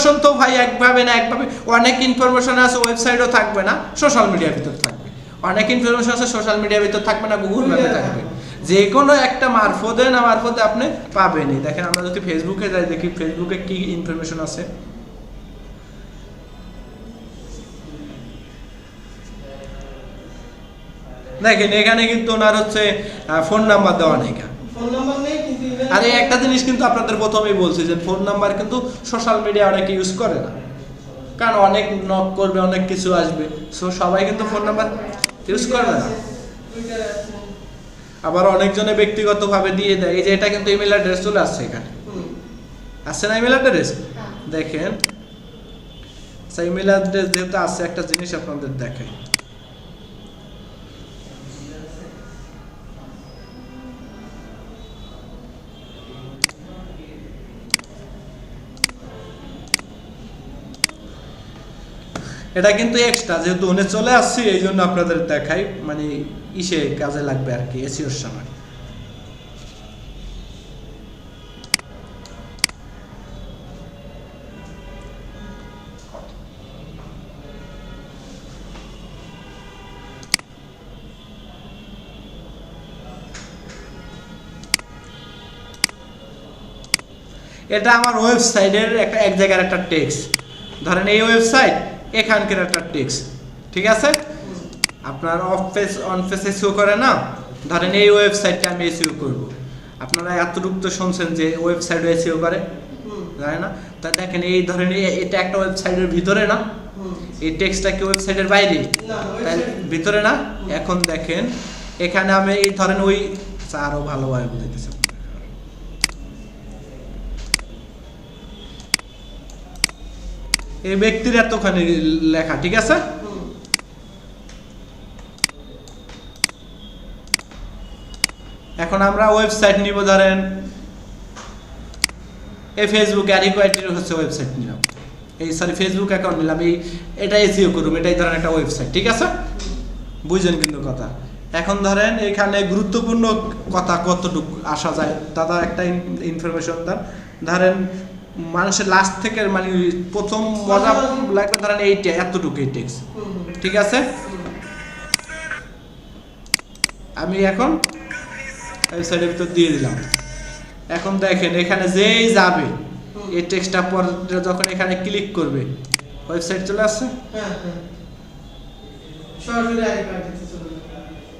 এখন তো ভাই একভাবে না একভাবে অনেক ইনফরমেশন আছে, ওয়েবসাইটও থাকবে না, সোশ্যাল মিডিয়ার ভিতর থাকবে। অনেক ইনফরমেশন আছে সোশ্যাল মিডিয়ার ভিতর থাকবে না, গুগল ম্যাপে থাকবে। যে কোনো একটা মারফতে না মারফতে আপনি পাবেনই। দেখেন আমরা যদি ফেসবুকে যাই, দেখি ফেসবুকে কি ইনফরমেশন আছে। দেখেন এখানে কিন্তু ওনার হচ্ছে ফোন নাম্বার দেওয়া নেই। আরে একটা জিনিস কিন্তু আপনাদের প্রথমেই বলছি যে ফোন নাম্বার কিন্তু সোশ্যাল মিডিয়া অনেকে ইউজ করে না, কারণ অনেক নক করবে, অনেক কিছু আসবে, সো সবাই কিন্তু ফোন নাম্বার ইউজ করবে না। আবার অনেকজনে ব্যক্তিগতভাবে দিয়ে দেয়। এই যে এটা কিন্তু ইমেল অ্যাড্রেস চলে আসছে, এখানে আসছে না ইমেল অ্যাড্রেস? দেখেন ইমেল অ্যাড্রেস যেহেতু আছে, একটা জিনিস আপনাদের দেখাই। এটা কিন্তু এক্সট্রা, যেহেতু উনি চলে আসছি এই জন্য আপনাদের দেখাই, মানে ইসে কাজে লাগবে আর কি, এসিওর সময়। এটা আমার ওয়েবসাইটের এক জায়গার একটা টেক্সট। ধরেন এই ওয়েবসাইট, এখানকার একটা টেক্সট, ঠিক আছে? আপনার অন পেজ এসইও করে না, ধরেন এই ওয়েবসাইটটা আমি এসইও করব। আপনারা এতটুকু তো শুনছেন যে ওয়েবসাইট এসইও করে, জানে না? তা দেখেন এই ধরেন এটা একটা ওয়েবসাইটের ভিতরে না, এই টেক্সটটা কি ওয়েবসাইটের বাইরে? তাই ভিতরে না। এখন দেখেন এখানে আমি এই ধরেন ওই আরো ভালোভাবে বুঝাইতেছি। এই ব্যক্তির এতখানি লেখা, ঠিক আছে? এখন আমরা ওয়েবসাইট নিব, ধরেন এই ফেসবুক অ্যারিকোয়াইটির হচ্ছে ওয়েবসাইট নিলাম, এই সরি ফেসবুক অ্যাকাউন্ট নিলাম, এটা এসইও করব, এটাই ধরেন একটা ওয়েবসাইট, ঠিক আছে? বুঝছেন কিন্তু কথা। এখন ধরেন এখানে গুরুত্বপূর্ণ কথা কতটুকু আসা যায় দাদা, একটা ইনফরমেশন ধরেন মানুষের লাস্ট থেকে মানে প্রথম মজা লাগবে, ধরেন এইটা এতটুকু এই টেক্সট, ঠিক আছে? আমি এখন ওয়েবসাইটের ভিতর দিয়ে দিলাম। এখন দেখেন এখানে যেই যাবে এই টেক্সটটা পর যখন এখানে ক্লিক করবে ওয়েবসাইট চলে আসছে।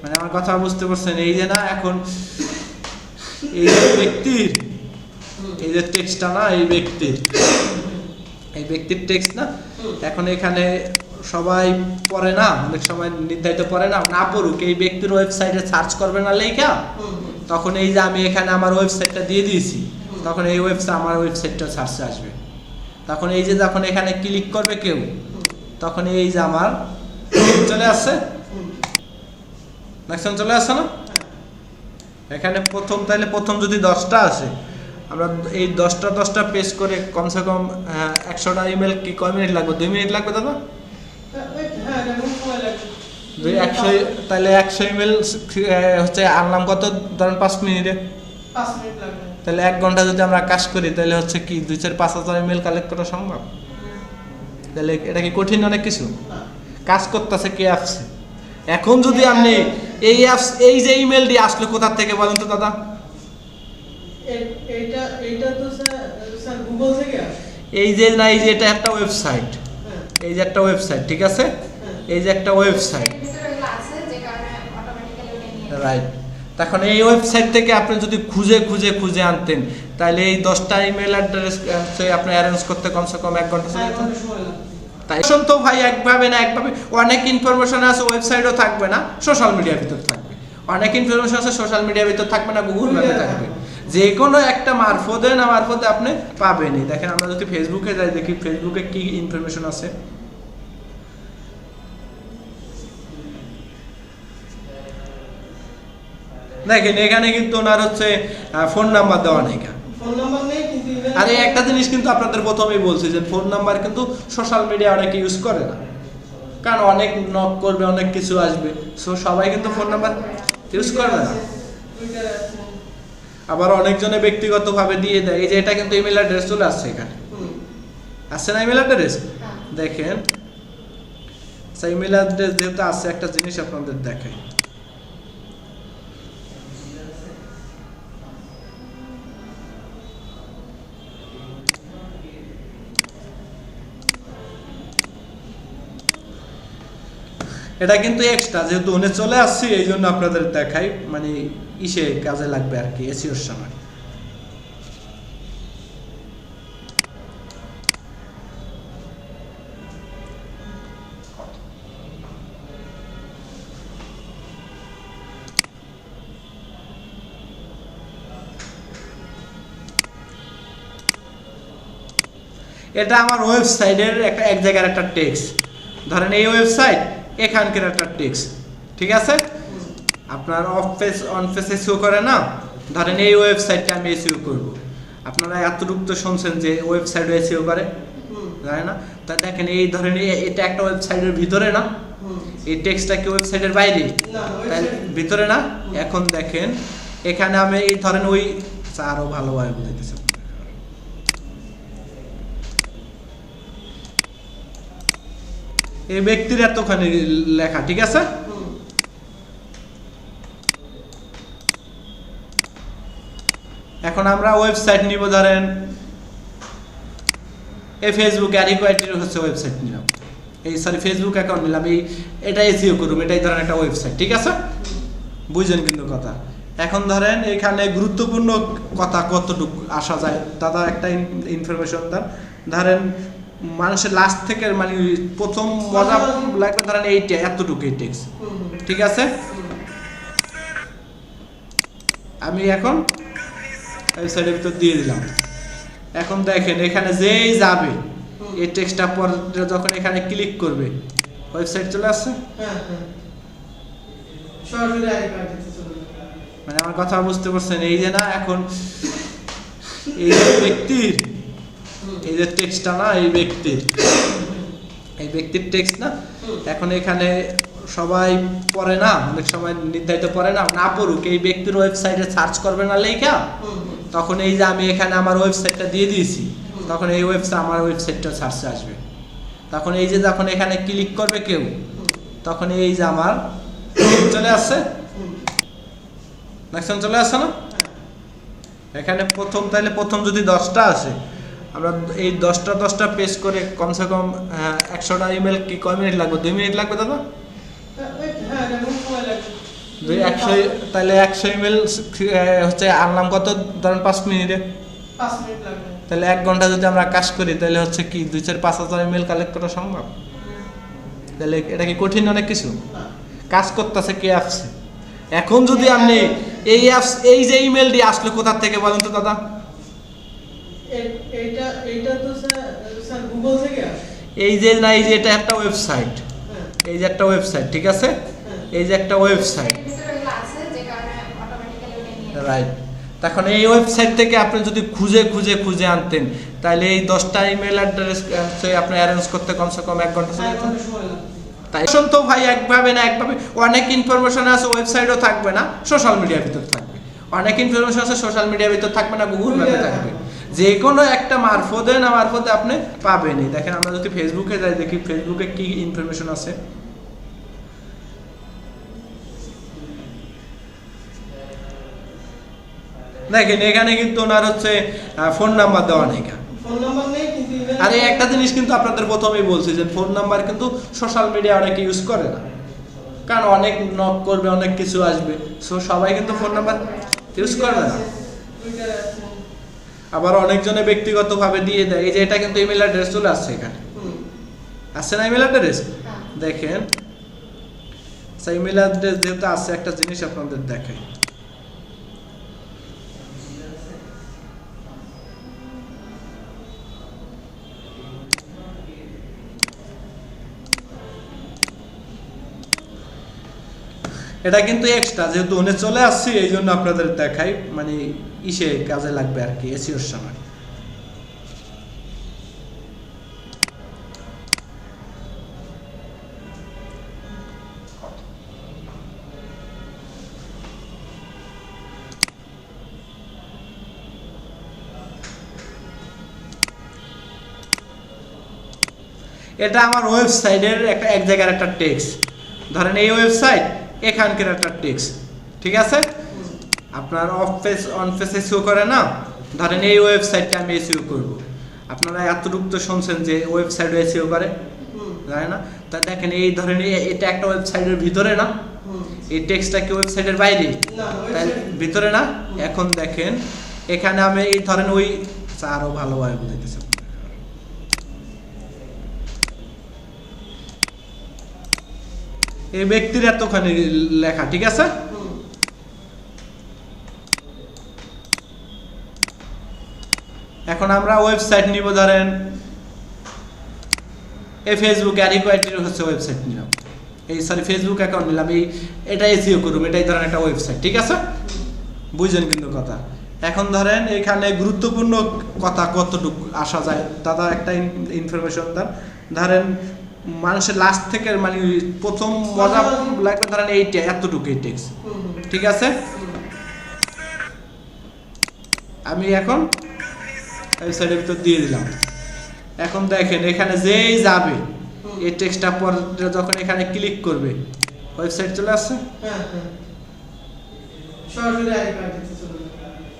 মানে আমার কথা বুঝতে পারছেন? এই যে না, এখন এই যে ব্যক্তির এই যে টেক্সটটা না, এই ব্যক্তির টেক্সট না, এখন এখানে সবাই পড়ে না, অনেক সময় নির্ধারিত পড়ে না, না পড়ুক, এই ব্যক্তির ওয়েবসাইটে সার্চ করবে না লেখা, তখন এই যে আমি এখানে আমার ওয়েবসাইটটা দিয়ে দিয়েছি, তখন এই ওয়েবসাইট আমার ওয়েবসাইটটা সার্চে আসবে। তখন এই যে যখন এখানে ক্লিক করবে কেউ, তখন এই যে আমার চলে আসছে, ম্যাক্সিমাম চলে আসছে না? এখানে তাইলে প্রথম যদি 10টা আসে, আমরা এই 10টা পেজ করে কমসে কম 100টা ইমেল কি কয় মিনিট লাগবে? 2 মিনিট লাগবে দাদা? তাহলে 100 ইমেল হচ্ছে আনলাম কত, ধরেন 5 মিনিটে, তাহলে 1 ঘন্টা যদি আমরা কাজ করি তাহলে হচ্ছে কি 2-4-5 হাজার ইমেল কালেক্ট করা সম্ভব? তাহলে এটা কি কঠিন অনেক কিছু? কাজ করতেছে কে অ্যাপসে। এখন যদি আপনি এই অ্যাপস, এই যে ইমেল দিয়ে আসলো কোথা থেকে বলেন তো দাদা? এই যে না, এই যে এটা একটা ওয়েবসাইট, এই যে একটা ওয়েবসাইট, ঠিক আছে? এই যে একটা ওয়েবসাইট, রাইট। তখন এই ওয়েবসাইট থেকে আপনি যদি খুঁজে আনতেন, তাহলে এই 10টা ইমেল অ্যাড্রেস আপনি অ্যারেঞ্জ করতে কমসে কম 1 ঘন্টা সময় লাগতো। তাই এখন তো ভাই একভাবে না একভাবে অনেক ইনফরমেশন আছে, ওয়েবসাইটও থাকবে না, সোশ্যাল মিডিয়ার ভিতর থাকবে। অনেক ইনফরমেশন আছে সোশ্যাল মিডিয়ার ভিতর থাকবে না, গুগল ম্যাপে থাকবে। যে কোনো একটা মারফতে না মারফতে আপনি পাবেনই। দেখেন আমরা যদি ফেসবুকে যাই, দেখি ফেসবুকে কি ইনফরমেশন আছে। দেখেন এখানে কিন্তু ওনার হচ্ছে ফোন নাম্বার দেওয়া নেই। আরে একটা জিনিস কিন্তু আপনাদের প্রথমেই বলছি যে ফোন নাম্বার কিন্তু সোশ্যাল মিডিয়া অনেকে ইউজ করে না, কারণ অনেক নক করবে, অনেক কিছু আসবে, সো সবাই কিন্তু ফোন নাম্বার ইউজ করবে না। আবার অনেকজনে ব্যক্তিগতভাবে দিয়ে দেয়। এই যে এটা কিন্তু ইমেল অ্যাড্রেস চলে আসছে এখানে, আছে না ইমেল অ্যাড্রেস? দেখেন ইমেল অ্যাড্রেস যেহেতু আছে, একটা জিনিস আপনাদের দেখাই। এটা কিন্তু এক্সট্রা, যেহেতু উনি চলে আসছি এই জন্য আপনাদের দেখাই, মানে ইসে কাজে লাগবে আর কি এসিওর সময়। এটা আমার ওয়েবসাইটের এক জায়গার একটা টেক্সট, ধরেন এই ওয়েবসাইট এখানকার একটা টেক্সট, ঠিক আছে? আপনার অন পেজ এসইও করে না, ধরেন এই ওয়েবসাইটটা আমি এসইও করব, আপনারা এতটুকু তো শুনছেন যে ওয়েবসাইট এসইও করে, জানেন না? তা দেখেন এই ধরেন এটা একটা ওয়েবসাইটের ভিতরে না, এই টেক্সটটা কি ওয়েবসাইটের বাইরে? ভিতরে না। এখন দেখেন এখানে আমি এই ধরেন ওই আরো ভালোভাবে বুঝাইতেছি, এই ব্যক্তির এতখানি লেখা, ঠিক আছে? এখন আমরা ওয়েবসাইট নিব, ধরেন এই ফেসবুক আর ইকুয়াইটির হচ্ছে ওয়েবসাইট নিলাম, এই সরি ফেসবুক অ্যাকাউন্ট নিলাম, এটা এসইও করুম, এটাই ধরেন একটা ওয়েবসাইট, ঠিক আছে? বুঝলেন কিন্তু কথা। এখন ধরেন এখানে গুরুত্বপূর্ণ কথা কতটুকু আসা যায় দাদা, একটা ইনফরমেশন দেন। ধরেন মানুষের লাস্ট থেকে মানে প্রথম মজা লাগবে, ধরেন এইটা এতটুকু এই টেক্সট, ঠিক আছে? আমি এখন ওয়েবসাইটের ভিতর দিয়ে দিলাম। এখন দেখেন এখানে যেই যাবে এই টেক্সটটা পরে যখন এখানে ক্লিক করবে ওয়েবসাইট চলে আসছে। মানে আমার কথা বুঝতে পারছেন? এই যে না, এখন এই যে ব্যক্তির এই যে টেক্সটটা না, এই ব্যক্তির টেক্সট না, এখন এখানে সবাই পড়ে না, অনেক সময় নির্ধারিত পড়ে না, না পড়ুক, এই ব্যক্তির ওয়েবসাইটে সার্চ করবে না লেখা, তখন এই যে আমি এখানে আমার ওয়েবসাইটটা দিয়ে দিয়েছি, তখন এই আমার ওয়েবসাইটটা সার্চে আসবে। তখন এই যে যখন এখানে ক্লিক করবে কেউ, তখন এই যে আমার চলে আসছে, দেখছেন চলে আসছে না? এখানে প্রথম, তাইলে প্রথম যদি 10টা আসে, আমরা এই 10টা পেজ করে কমসে কম 100টা ইমেল কি কয় মিনিট লাগবে? 2 মিনিট লাগবে দাদা? তাহলে 100 ইমেল হচ্ছে আনলাম কত, ধরেন 5 মিনিটে, তাহলে 1 ঘন্টা যদি আমরা কাজ করি তাহলে হচ্ছে কি 2-4-5 হাজার ইমেল কালেক্ট করা সম্ভব? তাহলে এটা কি কঠিন অনেক কিছু? কাজ করতেছে কে অ্যাপসে। এখন যদি আপনি এই অ্যাপস, এই যে ইমেলটি আসলো কোথা থেকে বলেন তো দাদা? এইটা তো স্যার গুগল থেকে আসে। এই যে না, এই যে এটা একটা ওয়েবসাইট, এই যে একটা ওয়েবসাইট, ঠিক আছে? এই যে একটা ওয়েবসাইট, রাইট। তখন এই ওয়েবসাইট থেকে আপনি যদি খুঁজে আনতেন, তাহলে এই 10টা ইমেল অ্যাড্রেস আপনি অ্যারেঞ্জ করতে কমসে কম 1 ঘন্টা সময় লাগবে। তাই তো ভাই একভাবে না একভাবে অনেক ইনফরমেশন আছে, ওয়েবসাইটও থাকবে না, সোশ্যাল মিডিয়ার ভিতর থাকবে। অনেক ইনফরমেশন আছে সোশ্যাল মিডিয়ার ভিতর থাকবে না, গুগল ম্যাপে থাকবে, যে কোনো একটা মারফতে না মারফতে আপনি পাবেনই। দেখেন আমরা যদি ফেসবুকে যাই, দেখি ফেসবুকে কি ইনফরমেশন আছে। দেখেন এখানে কিন্তু ওনার হচ্ছে ফোন নাম্বার দেওয়া নেই। আরে একটা জিনিস কিন্তু আপনাদের প্রথমেই বলছি যে ফোন নাম্বার কিন্তু সোশ্যাল মিডিয়া অনেকে ইউজ করে না, কারণ অনেক নক করবে, অনেক কিছু আসবে, সো সবাই কিন্তু ফোন নাম্বার ইউজ করবে না। আবার অনেকজনে ব্যক্তিগতভাবে দিয়ে দেয়, এই যে এটা কিন্তু ইমেল অ্যাড্রেস চলে আসছে, এখানে আসছে না ইমেল অ্যাড্রেস? দেখেন ইমেল অ্যাড্রেস যেহেতু আছে, একটা জিনিস আপনাদের দেখাই। এটা কিন্তু এক্সট্রা, যেহেতু উনি চলে আসছি এই জন্য আপনাদের দেখাই, মানে ইসে কাজে লাগবে আর কি এসইওর সময়। এটা আমার ওয়েবসাইটের এক জায়গার একটা টেক্সট। ধরেন এই ওয়েবসাইট এখানকার একটা টেক্সট, ঠিক আছে? আপনার অন পেজ এসইও করে না, ধরেন এই ওয়েবসাইটটা আমি এসইও করব। আপনারা এতটুকু তো শুনছেন যে ওয়েবসাইট এসইও করে, জানেন না? তা দেখেন এই ধরেন এটা একটা ওয়েবসাইটের ভিতরে না, এই টেক্সটটা কি ওয়েবসাইটের বাইরে? তাহলে ভিতরে না। এখন দেখেন এখানে আমি এই ধরেন ওই আরো ভালোভাবে বুঝাইতেছি। এই ব্যক্তির এতখানি লেখা, ঠিক আছে? এখন আমরা ওয়েবসাইট নিব, ধরেন এই ফেসবুক অ্যাডিকোয়াইটির হচ্ছে ওয়েবসাইট নিলাম, এই সরি ফেসবুক অ্যাকাউন্ট নিলাম, এটা এসইও করব, এটাই ধরেন একটা ওয়েবসাইট, ঠিক আছে? বুঝছেন কিন্তু কথা। এখন ধরেন এখানে গুরুত্বপূর্ণ কথা কতটুকু আসা যায় দাদা, একটা ইনফরমেশন ধরেন মানুষের লাস্ট থেকে মানে প্রথম মজা লাগবে, ধরেন এইটা এতটুকু এই টেক্সট, ঠিক আছে? আমি এখন ওয়েবসাইটের ভিতর দিয়ে দিলাম। এখন দেখেন এখানে যেই যাবে এই টেক্সটটা পর যখন এখানে ক্লিক করবে ওয়েবসাইট চলে আসছে।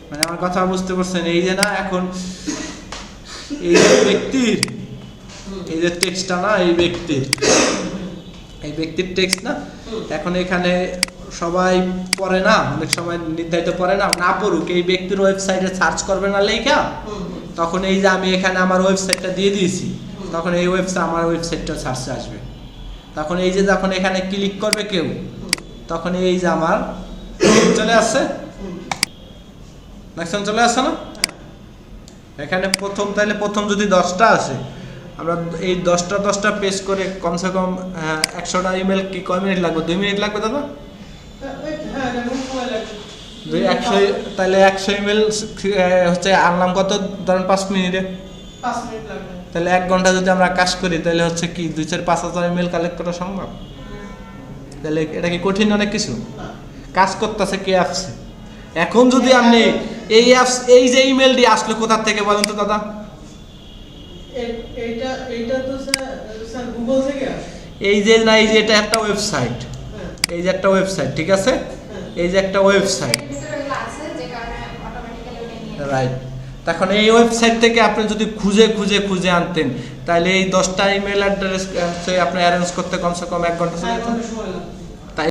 মানে আমার কথা বুঝতে পারছেন? এই যে না, এখন এই যে ব্যক্তির এই যে টেক্সটটা না, এই ব্যক্তির টেক্সট না, এখন এখানে সবাই পড়ে না, অনেক সময় নির্ধারিত পড়ে না, না পড়ুক, এই ব্যক্তির ওয়েবসাইটে সার্চ করবে না লেখা, তখন এই যে আমি এখানে আমার ওয়েবসাইটটা দিয়ে দিয়েছি, তখন এই আমার ওয়েবসাইটটা সার্চে আসবে। তখন এই যে যখন এখানে ক্লিক করবে কেউ, তখন এই যে আমার চলে আসছে, ম্যাক্সিমাম চলে আসছে না? এখানে তাইলে প্রথম যদি 10টা আসে, আমরা এই 10টা পেজ করে কমসে কম 100টা ইমেল কি কয় মিনিট লাগবে? 2 মিনিট লাগবে দাদা? তাহলে 100 ইমেল হচ্ছে আনলাম কত, ধরেন 5 মিনিটে, তাহলে 1 ঘন্টা যদি আমরা কাজ করি তাহলে হচ্ছে কি 2-4-5 ইমেল কালেক্ট করা সম্ভব? তাহলে এটা কি কঠিন অনেক কিছু? কাজ করতেছে কে আসছে। এখন যদি আপনি এই যে ইমেলটি আসলো কোথা থেকে বলেন তো দাদা? এইটা তো স্যার গুগল থেকে আসে। এই যে না, এই যে এটা একটা ওয়েবসাইট, এই যে একটা ওয়েবসাইট, ঠিক আছে? এই যে একটা ওয়েবসাইট, রাইট। তখন এই ওয়েবসাইট থেকে আপনি যদি খুঁজে আনতেন, তাহলে এই 10টা ইমেল অ্যাড্রেস আপনি অ্যারেঞ্জ করতে কমসে কম 1 ঘন্টা চলে যেত।